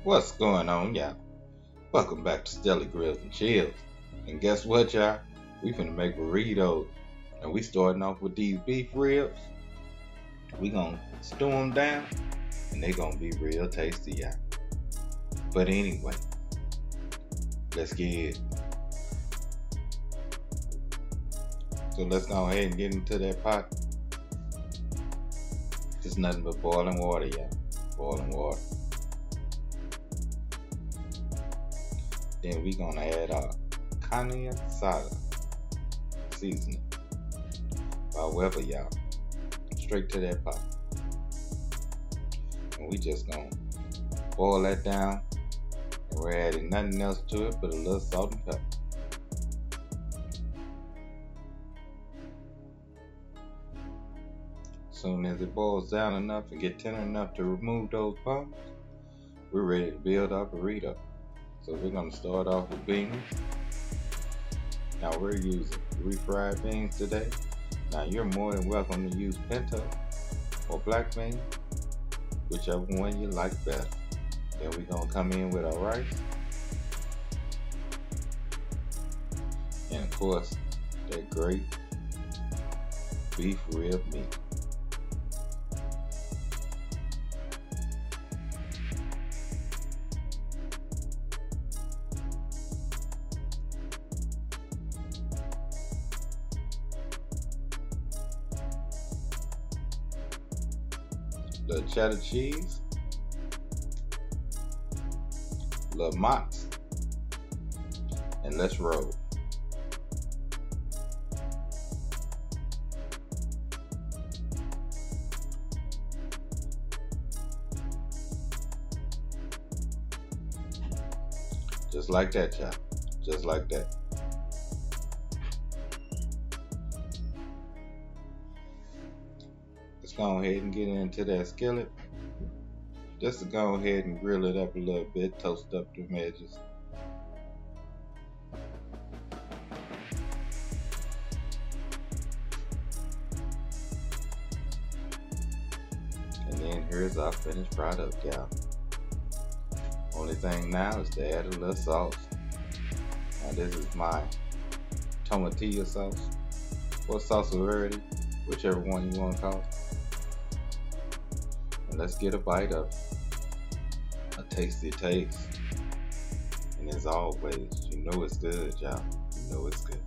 What's going on, y'all? Welcome back to Stelly Grills and Chills. And guess what, y'all? We finna make burritos. And we starting off with these beef ribs. We gonna stew them down, and they gonna be real tasty, y'all. But anyway, let's get it. So let's go ahead and get into that pot. Just nothing but boiling water, y'all. Boiling water. Then we gonna add our carne asada seasoning. However, y'all, straight to that pot. And we just gonna boil that down. And we're adding nothing else to it but a little salt and pepper. Soon as it boils down enough and get tender enough to remove those bones, we're ready to build our burrito. So we're going to start off with beans. Now we're using refried beans today. Now you're more than welcome to use pinto or black beans, whichever one you like better. Then we're going to come in with our rice. And of course, that great beef rib meat. Little cheddar cheese, little mozz, and let's roll. Just like that, y'all. Just like that. Let's go ahead and get into that skillet. Just to go ahead and grill it up a little bit, toast up the edges. And then here's our finished product, y'all. Only thing now is to add a little sauce. Now this is my tomatillo sauce or sauce verde, whichever one you want to call it. And let's get a bite of a tasty taste. And as always, you know it's good, y'all. You know it's good.